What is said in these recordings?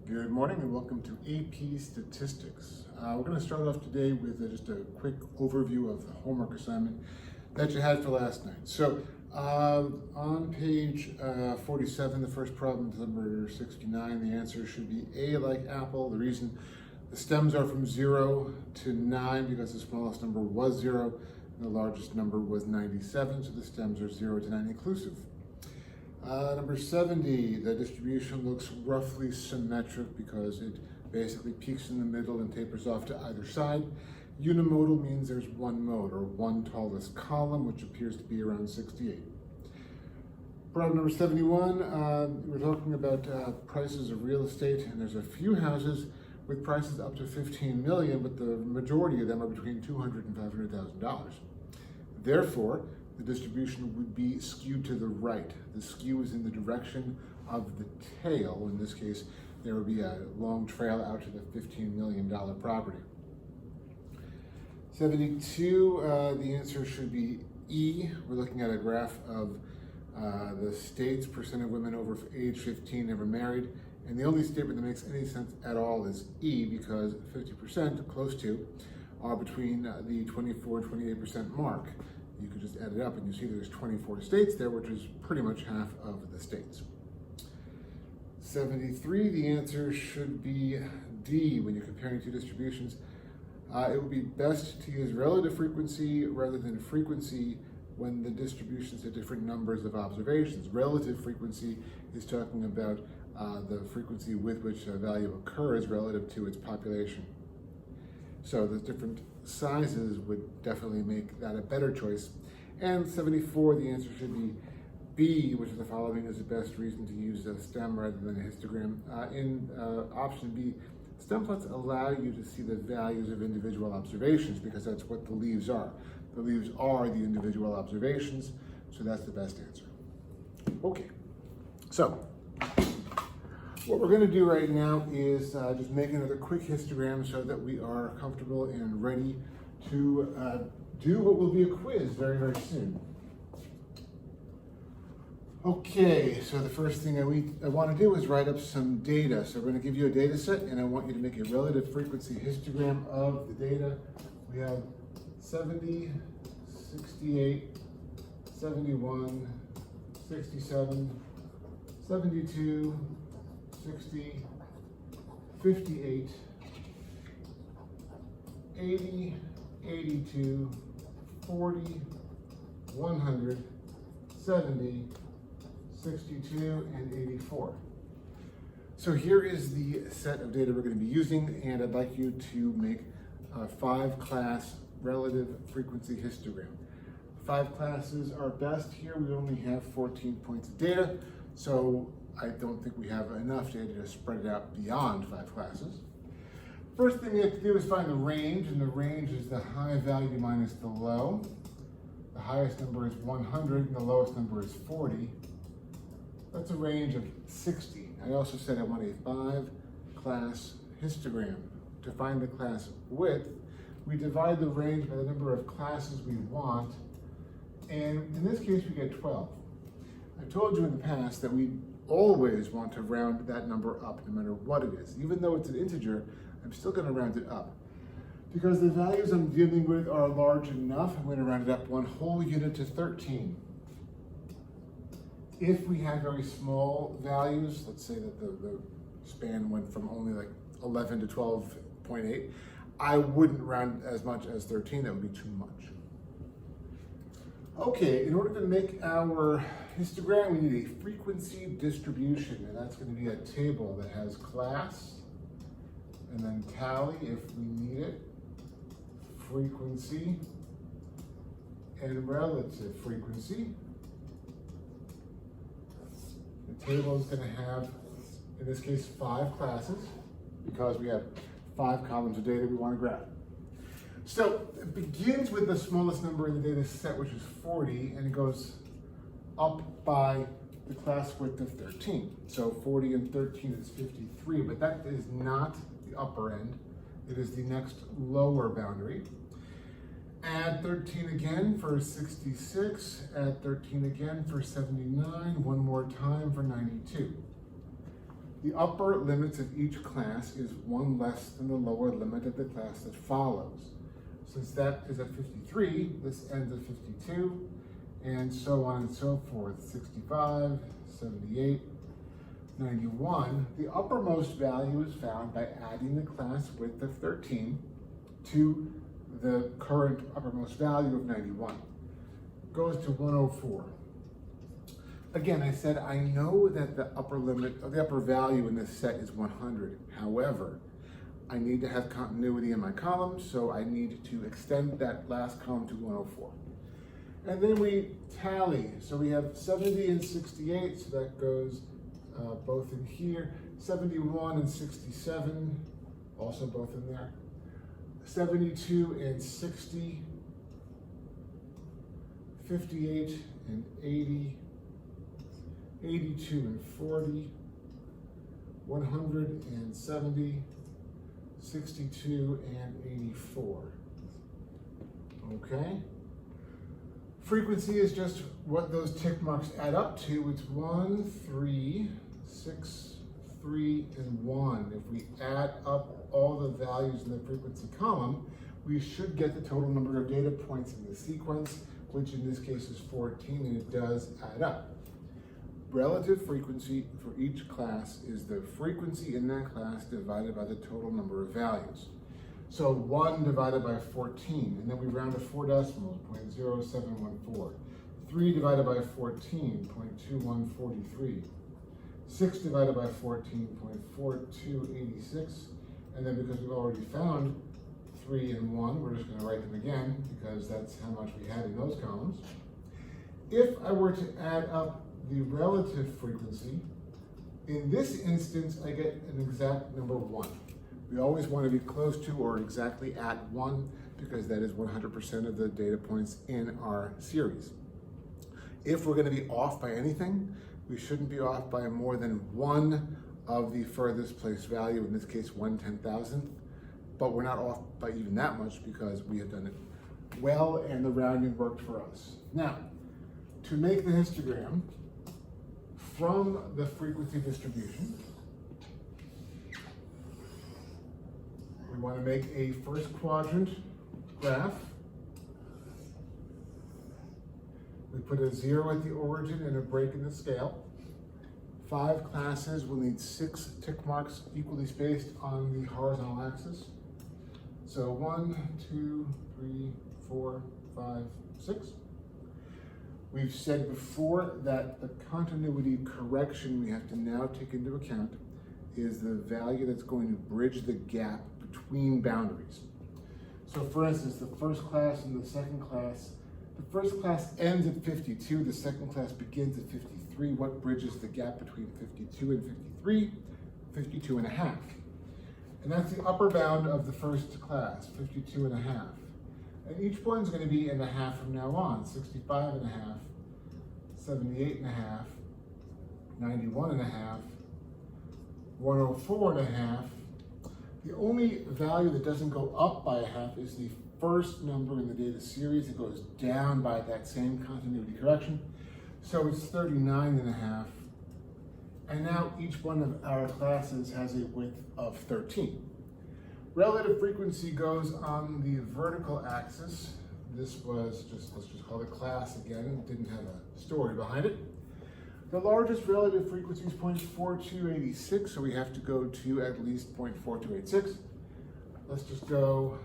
Good morning and welcome to AP Statistics. We're going to start off today with just a quick overview of the homework assignment that you had for last night. So on page 47, the first problem is number 69. The answer should be A like apple. The reason the stems are from 0 to 9 because the smallest number was 0 and the largest number was 97, so the stems are 0 to 9 inclusive. Number 70, the distribution looks roughly symmetric because it basically peaks in the middle and tapers off to either side. Unimodal means there's one mode, or one tallest column, which appears to be around 68. Problem number 71, we're talking about prices of real estate, and there's a few houses with prices up to $15 million, but the majority of them are between $200,000 and $500,000. Therefore, the distribution would be skewed to the right. The skew is in the direction of the tail. In this case, there would be a long trail out to the $15 million property. 72, the answer should be E. We're looking at a graph of the states, percent of women over age 15 never married, and the only statement that makes any sense at all is E, because 50%, close to, are between the 24 and 28% mark. You could just add it up and you see there's 24 states there, which is pretty much half of the states. 73, the answer should be D when you're comparing two distributions. It would be best to use relative frequency rather than frequency when the distributions have different numbers of observations. Relative frequency is talking about the frequency with which a value occurs relative to its population. So the different sizes would definitely make that a better choice. And 74, the answer should be B, which is the following is the best reason to use a stem rather than a histogram. In option B, stem plots allow you to see the values of individual observations because that's what the leaves are. The leaves are the individual observations, so that's the best answer. Okay, so what we're going to do right now is just make another quick histogram so that we are comfortable and ready to do what will be a quiz very, very soon. Okay, so the first thing I want to do is write up some data. So we're going to give you a data set, and I want you to make a relative frequency histogram of the data. We have 70, 68, 71, 67, 72, 60, 58, 80, 82, 40, 100, 70, 62, and 84. So here is the set of data we're going to be using, and I'd like you to make a 5-class relative frequency histogram. 5 classes are best here. We only have 14 points of data, so I don't think we have enough data to spread it out beyond 5 classes. First thing we have to do is find the range, and the range is the high value minus the low. The highest number is 100, and the lowest number is 40. That's a range of 60. I also said I want a 5-class histogram. To find the class width, we divide the range by the number of classes we want, and in this case we get 12. I've told you in the past that we always want to round that number up no matter what it is. Even though it's an integer, I'm still going to round it up. Because the values I'm dealing with are large enough, I'm going to round it up 1 whole unit to 13. If we had very small values, let's say that the span went from only like 11 to 12.8, I wouldn't round as much as 13, that would be too much. Okay, in order to make our histogram, we need a frequency distribution, and that's going to be a table that has class, and then tally if we need it, frequency, and relative frequency. The table is going to have, in this case, 5 classes, because we have 5 columns of data we want to graph. So it begins with the smallest number in the data set, which is 40, and it goes up by the class width of 13. So 40 and 13 is 53, but that is not the upper end. It is the next lower boundary. Add 13 again for 66, add 13 again for 79, one more time for 92. The upper limits of each class is one less than the lower limit of the class that follows. Since that is at 53, this ends at 52, and so on and so forth. 65, 78, 91. The uppermost value is found by adding the class width of 13 to the current uppermost value of 91. Goes to 104. Again, I said I know that the upper limit, or the upper value in this set is 100. However, I need to have continuity in my columns, so I need to extend that last column to 104. And then we tally. So we have 70 and 68, so that goes both in here. 71 and 67, also both in there. 72 and 60, 58 and 80, 82 and 40, 170, 62 and 84. Okay? Frequency is just what those tick marks add up to. It's 1, 3, 6, 3, and 1. If we add up all the values in the frequency column, we should get the total number of data points in the sequence, which in this case is 14, and it does add up. Relative frequency for each class is the frequency in that class divided by the total number of values. So 1 divided by 14, and then we round to 4 decimals, 0.0714. 3 divided by 14, 0.2143. 6 divided by 14, 0.4286. And then because we've already found 3 and 1, we're just going to write them again because that's how much we had in those columns. If I were to add up the relative frequency, in this instance, I get an exact number 1. We always want to be close to or exactly at 1 because that is 100% of the data points in our series. If we're going to be off by anything, we shouldn't be off by more than 1 of the furthest place value, in this case 1/10,000th, but we're not off by even that much because we have done it well and the rounding worked for us. Now, to make the histogram from the frequency distribution, we want to make a first quadrant graph. We put a 0 at the origin and a break in the scale. 5 classes will need 6 tick marks equally spaced on the horizontal axis. So 1, 2, 3, 4, 5, 6. We've said before that the continuity correction we have to now take into account is the value that's going to bridge the gap between boundaries. So for instance, the first class and the second class, the first class ends at 52, the second class begins at 53. What bridges the gap between 52 and 53? 52 and a half. And that's the upper bound of the first class, 52 and a half. And each one's going to be in the half from now on, 65 and a half, 78 and a half, 91 and a half, 104 and a half. The only value that doesn't go up by a half is the first number in the data series. It goes down by that same continuity correction. So it's 39 and a half. And now each one of our classes has a width of 13. Relative frequency goes on the vertical axis. This was let's just call it class again. It didn't have a story behind it. The largest relative frequency is 0.4286, so we have to go to at least 0.4286. Let's just go,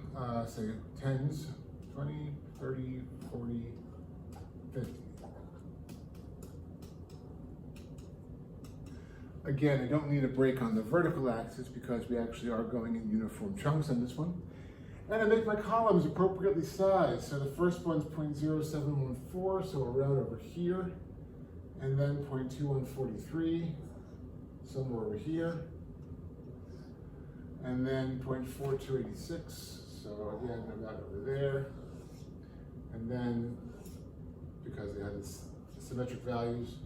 say, tens, 20, 30, 40, 50. Again, I don't need a break on the vertical axis because we actually are going in uniform chunks on this one. And I make my columns appropriately sized. So the first one's 0.0714, so we're around over here. And then 0.2143, somewhere over here. And then 0.4286, so again, about over there. And then, because they have this symmetric values,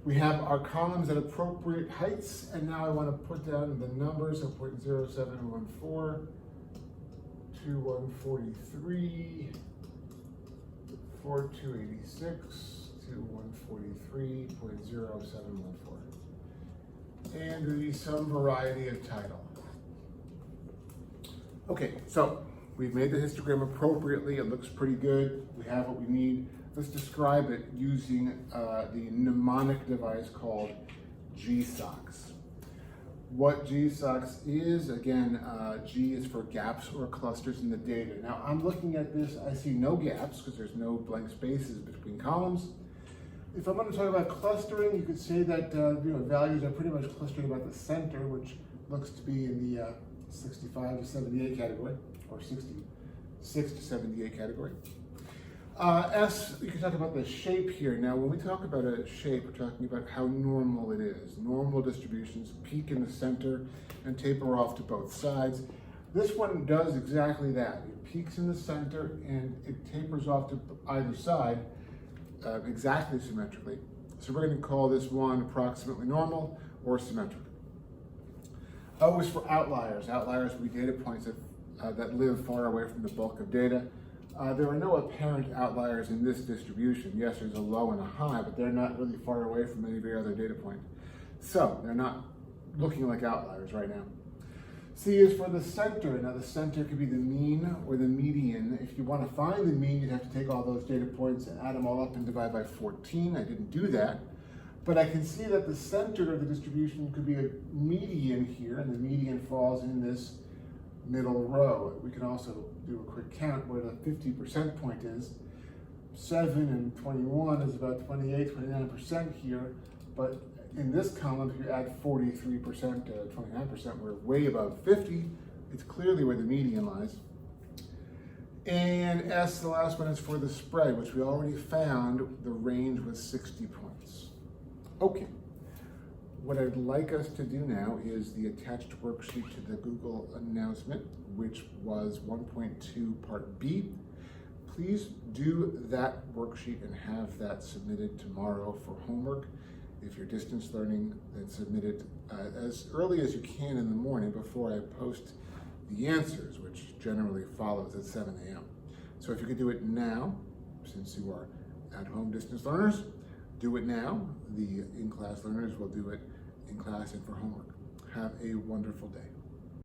we have our columns at appropriate heights, and now I want to put down the numbers of 0.0714, 2143, 4286, to 143.0714. and there'll be some variety of title. Okay, so we've made the histogram appropriately. It looks pretty good. We have what we need. Let's describe it using the mnemonic device called GSOCs. What GSOCs is, again, G is for gaps or clusters in the data. Now I'm looking at this, I see no gaps because there's no blank spaces between columns. If I'm going to talk about clustering, you could say that values are pretty much clustered about the center, which looks to be in the 65 to 78 category, or 66 to 78 category. S, you can talk about the shape here. Now, when we talk about a shape, we're talking about how normal it is. Normal distributions peak in the center and taper off to both sides. This one does exactly that. It peaks in the center and it tapers off to either side exactly symmetrically. So we're going to call this one approximately normal or symmetric. O is for outliers. Outliers will be data points that live far away from the bulk of data. There are no apparent outliers in this distribution. Yes, there's a low and a high, but they're not really far away from any of your other data points. So they're not looking like outliers right now. C is for the center. Now the center could be the mean or the median. If you want to find the mean, you'd have to take all those data points and add them all up and divide by 14. I didn't do that. But I can see that the center of the distribution could be a median here, and the median falls in this middle row. We can also do a quick count where the 50% point is. 7 and 21 is about 28, 29% here, but in this column, if you add 43% to 29%, we're way above 50. It's clearly where the median lies. And S, the last one, is for the spread, which we already found the range was 60 points. Okay. What I'd like us to do now is the attached worksheet to the Google announcement, which was 1.2 Part B. Please do that worksheet and have that submitted tomorrow for homework. If you're distance learning, then submit it as early as you can in the morning before I post the answers, which generally follows at 7 a.m. So if you could do it now, since you are at-home distance learners, do it now. The in-class learners will do it in class and for homework. Have a wonderful day.